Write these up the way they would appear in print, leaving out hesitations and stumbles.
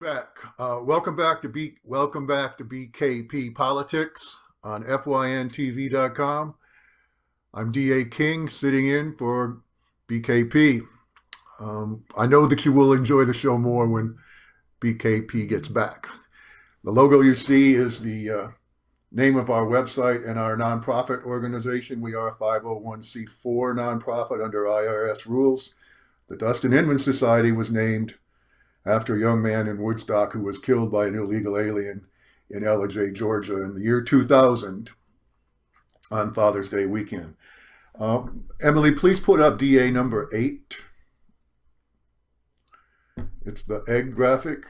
Back. Welcome back to BKP Politics on FYNTV.com. I'm DA King sitting in for BKP. I know that you will enjoy the show more when BKP gets back. The logo you see is the name of our website and our nonprofit organization. We are a 501c4 nonprofit under IRS rules. The Dustin Inman Society was named after a young man in Woodstock who was killed by an illegal alien in Ellijay, Georgia in the year 2000 on Father's Day weekend. Emily, please put up DA number 8. It's the egg graphic.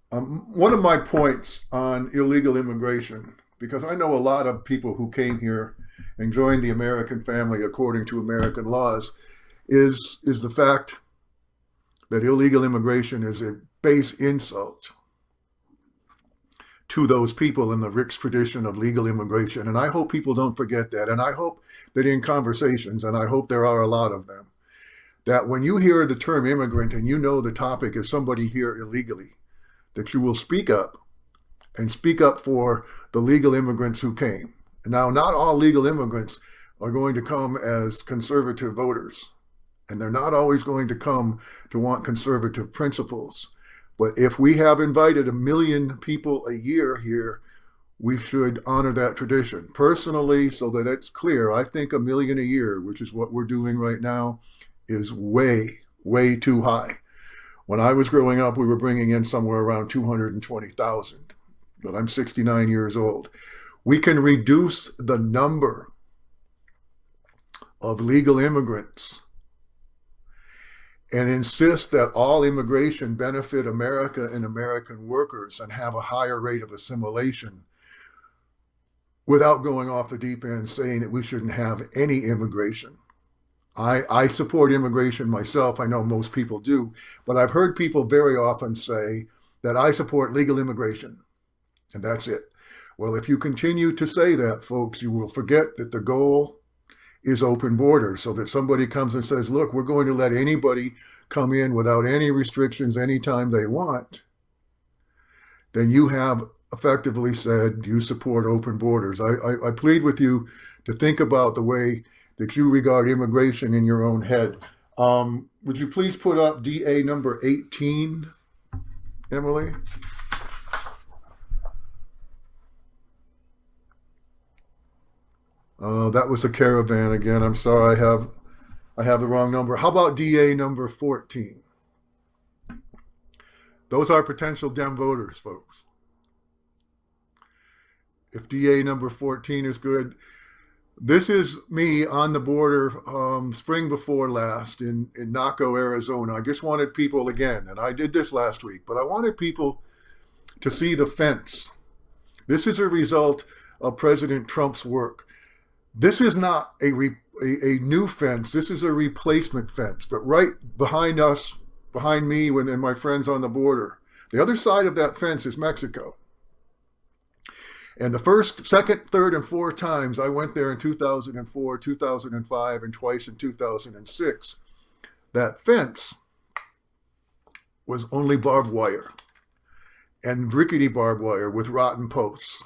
One of my points on illegal immigration, because I know a lot of people who came here and joined the American family according to American laws, is the fact that illegal immigration is a base insult to those people in the rich tradition of legal immigration. And I hope people don't forget that. And I hope that in conversations, and I hope there are a lot of them, that when you hear the term immigrant and you know the topic is somebody here illegally, that you will speak up and speak up for the legal immigrants who came. Now, not all legal immigrants are going to come as conservative voters. And they're not always going to come to want conservative principles. But if we have invited 1 million people a year here, we should honor that tradition. Personally, so that it's clear, I think 1 million a year, which is what we're doing right now, is way, way too high. When I was growing up, we were bringing in somewhere around 220,000. But I'm 69 years old. We can reduce the number of legal immigrants and insist that all immigration benefit America and American workers and have a higher rate of assimilation without going off the deep end saying that we shouldn't have any immigration. I support immigration myself. I know most people do, but I've heard people very often say that I support legal immigration, and that's it. Well, if you continue to say that, folks, you will forget that the goal is open borders, so that somebody comes and says, look, we're going to let anybody come in without any restrictions anytime they want, then you have effectively said you support open borders. I plead with you to think about the way that you regard immigration in your own head. Would you please put up DA number 18, Emily? That was a caravan again. I'm sorry, I have the wrong number. How about DA number 14? Those are potential Dem voters, folks. If DA number 14 is good, this is me on the border spring before last in Naco, Arizona. I just wanted people again, and I did this last week, but I wanted people to see the fence. This is a result of President Trump's work. This is not a new fence. This is a replacement fence. But right behind us, behind me and my friends on the border, the other side of that fence is Mexico. And the first, second, third, and fourth times I went there in 2004, 2005, and twice in 2006, that fence was only barbed wire and rickety barbed wire with rotten posts.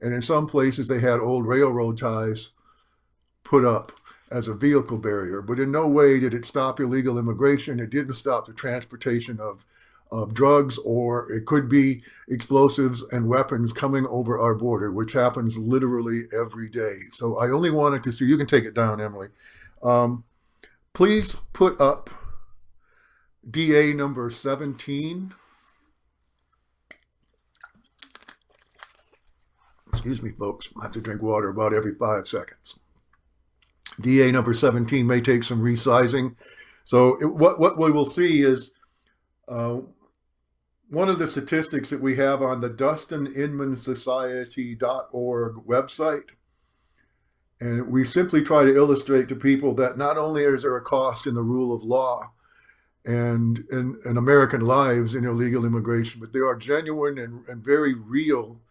And in some places they had old railroad ties put up as a vehicle barrier, but in no way did it stop illegal immigration. It didn't stop the transportation of drugs, or it could be explosives and weapons coming over our border, which happens literally every day. So I only wanted to see, you can take it down, Emily. Please put up DA number 17. Excuse me, folks, I have to drink water about every 5 seconds. DA number 17 may take some resizing. So what we will see is one of the statistics that we have on the DustinInmanSociety.org website. And we simply try to illustrate to people that not only is there a cost in the rule of law and American lives in illegal immigration, but there are genuine and very real,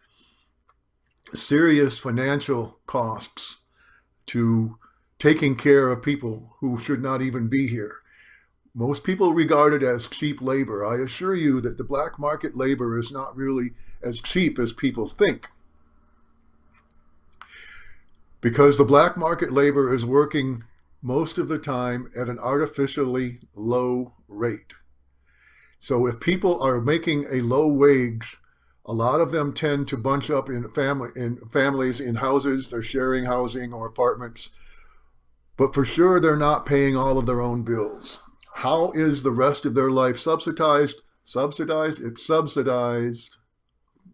serious financial costs to taking care of people who should not even be here. Most people regard it as cheap labor. I assure you that the black market labor is not really as cheap as people think, because the black market labor is working most of the time at an artificially low rate. So if people are making a low wage, a lot of them tend to bunch up in families in houses. They're sharing housing or apartments, but for sure they're not paying all of their own bills. How is the rest of their life subsidized? It's subsidized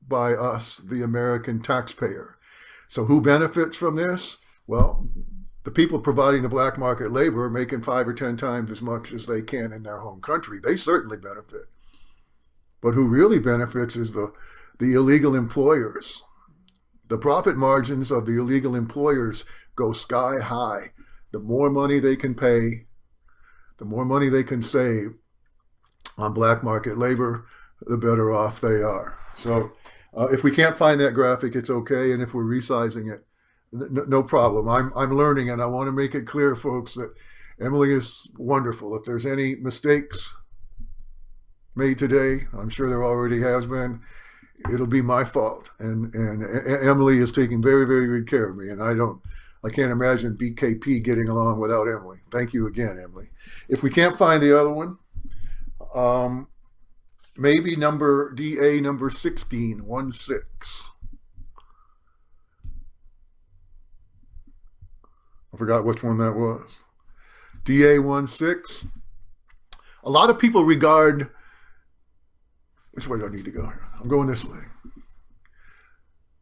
by us, the American taxpayer. So who benefits from this? Well, the people providing the black market labor are making 5 or 10 times as much as they can in their home country. They certainly benefit. But who really benefits is the illegal employers. The profit margins of the illegal employers go sky high. The more money they can pay, the more money they can save on black market labor, the better off they are. So if we can't find that graphic, it's okay. And if we're resizing it, no problem. I'm learning, and I want to make it clear, folks, that Emily is wonderful. If there's any mistakes made today, I'm sure there already has been, it'll be my fault. And Emily is taking very, very good care of me. And I can't imagine BKP getting along without Emily. Thank you again, Emily. If we can't find the other one, maybe DA number 16. I forgot which one that was. DA 16. A lot of people regard, which way do I need to go here? I'm going this way.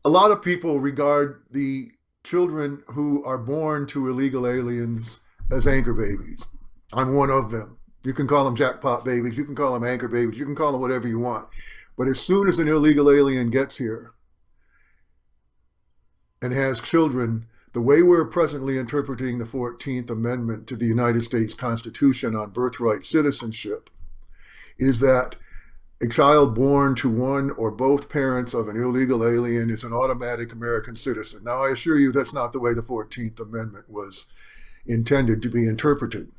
A lot of people regard the children who are born to illegal aliens as anchor babies. I'm one of them. You can call them jackpot babies. You can call them anchor babies. You can call them whatever you want. But as soon as an illegal alien gets here and has children, the way we're presently interpreting the 14th Amendment to the United States Constitution on birthright citizenship is that a child born to one or both parents of an illegal alien is an automatic American citizen. Now, I assure you that's not the way the 14th Amendment was intended to be interpreted.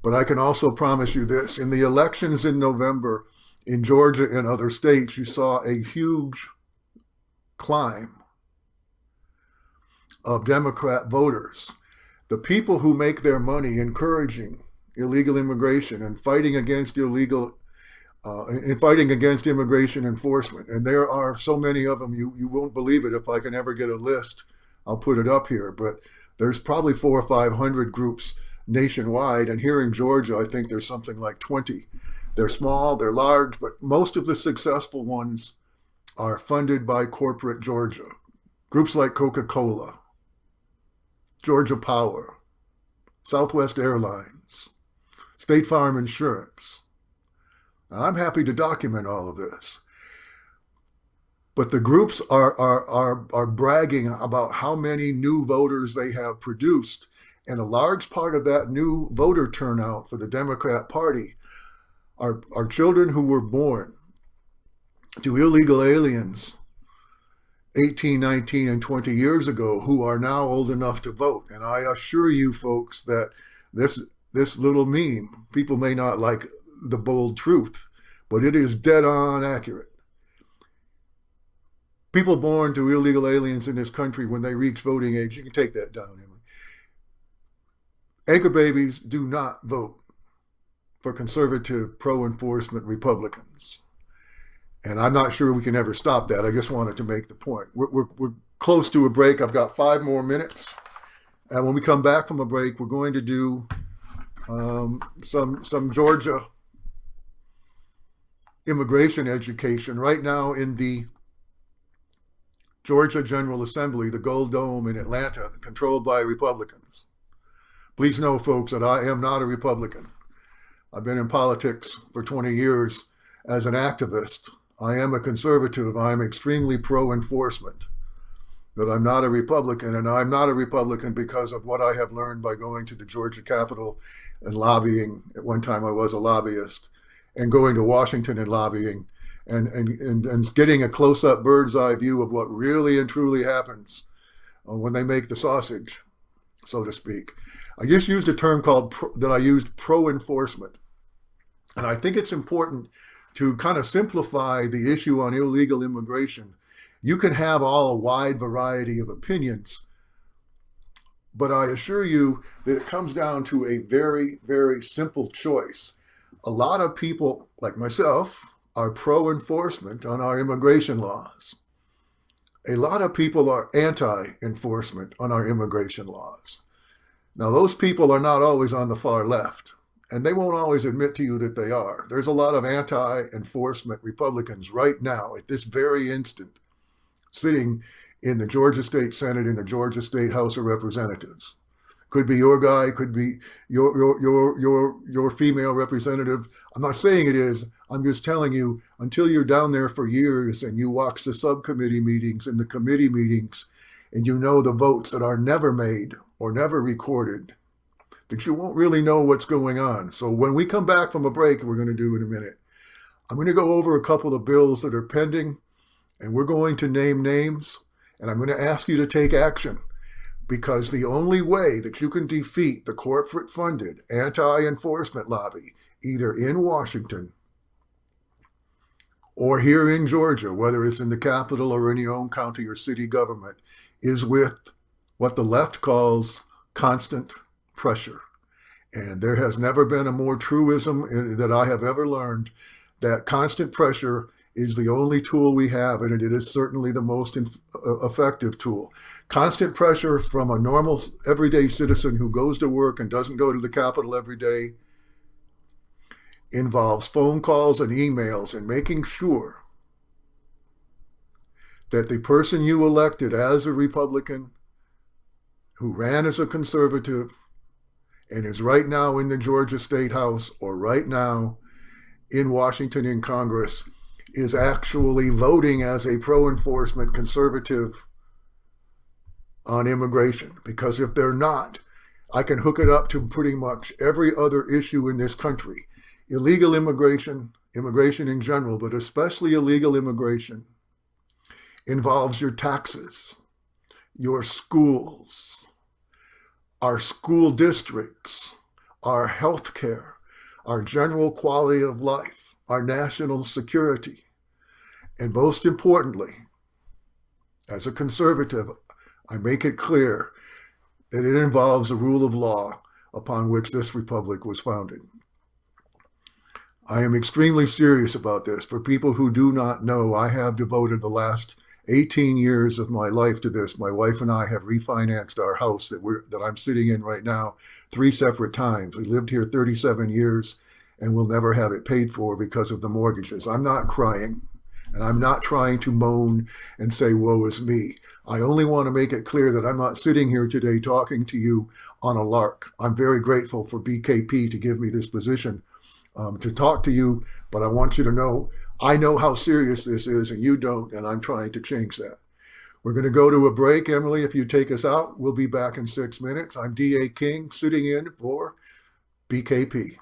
But I can also promise you this. In the elections in November in Georgia and other states, you saw a huge climb of Democrat voters. The people who make their money encouraging illegal immigration and fighting against immigration enforcement. And there are so many of them, you won't believe it. If I can ever get a list, I'll put it up here. But there's probably 400 or 500 groups nationwide. And here in Georgia, I think there's something like 20. They're small, they're large, but most of the successful ones are funded by corporate Georgia. Groups like Coca-Cola, Georgia Power, Southwest Airlines, State Farm Insurance. Now, I'm happy to document all of this. But the groups are bragging about how many new voters they have produced. And a large part of that new voter turnout for the Democrat Party are children who were born to illegal aliens 18, 19, and 20 years ago who are now old enough to vote. And I assure you folks that this little meme, people may not like the bold truth, but it is dead on accurate. People born to illegal aliens in this country, when they reach voting age, you can take that down, Emily. Anchor babies do not vote for conservative, pro-enforcement Republicans. And I'm not sure we can ever stop that. I just wanted to make the point. We're close to a break. I've got 5 more minutes. And when we come back from a break, we're going to do some Georgia immigration education. Right now in the Georgia General Assembly, the Gold Dome in Atlanta, controlled by Republicans. Please know, folks, that I am not a Republican. I've been in politics for 20 years as an activist. I am a conservative. I'm extremely pro-enforcement. But I'm not a Republican, and I'm not a Republican because of what I have learned by going to the Georgia Capitol and lobbying. At one time I was a lobbyist, and going to Washington and lobbying, and getting a close-up bird's eye view of what really and truly happens when they make the sausage, so to speak. I just used a term that I used pro-enforcement. And I think it's important to kind of simplify the issue on illegal immigration. You can have all a wide variety of opinions, but I assure you that it comes down to a very, very simple choice. A lot of people, like myself, are pro enforcement on our immigration laws. A lot of people are anti enforcement on our immigration laws. Now, those people are not always on the far left, and they won't always admit to you that they are. There's a lot of anti enforcement Republicans right now, at this very instant, sitting in the Georgia State Senate, in the Georgia State House of Representatives. Could be your guy, could be your female representative. I'm not saying it is. I'm just telling you, until you're down there for years and you watch the subcommittee meetings and the committee meetings, and you know the votes that are never made or never recorded, that you won't really know what's going on. So when we come back from a break, we're going to do in a minute, I'm going to go over a couple of bills that are pending, and we're going to name names, and I'm going to ask you to take action. Because the only way that you can defeat the corporate-funded anti-enforcement lobby, either in Washington or here in Georgia, whether it's in the Capitol or in your own county or city government, is with what the left calls constant pressure. And there has never been a more truism that I have ever learned, that constant pressure is the only tool we have, and it is certainly the most effective tool. Constant pressure from a normal, everyday citizen who goes to work and doesn't go to the Capitol every day involves phone calls and emails and making sure that the person you elected as a Republican, who ran as a conservative and is right now in the Georgia State House or right now in Washington in Congress, is actually voting as a pro-enforcement conservative on immigration. Because if they're not, I can hook it up to pretty much every other issue in this country. Illegal immigration, immigration in general, but especially illegal immigration, involves your taxes, your schools, our school districts, our health care, our general quality of life, our national security. And most importantly, as a conservative, I make it clear that it involves the rule of law upon which this republic was founded. I am extremely serious about this. For people who do not know, I have devoted the last 18 years of my life to this. My wife and I have refinanced our house that I'm sitting in right now 3 separate times. We lived here 37 years and we'll never have it paid for because of the mortgages. I'm not crying, and I'm not trying to moan and say, woe is me. I only want to make it clear that I'm not sitting here today talking to you on a lark. I'm very grateful for BKP to give me this position to talk to you, but I want you to know, I know how serious this is and you don't, and I'm trying to change that. We're going to go to a break. Emily, if you take us out, we'll be back in 6 minutes. I'm D.A. King, sitting in for BKP.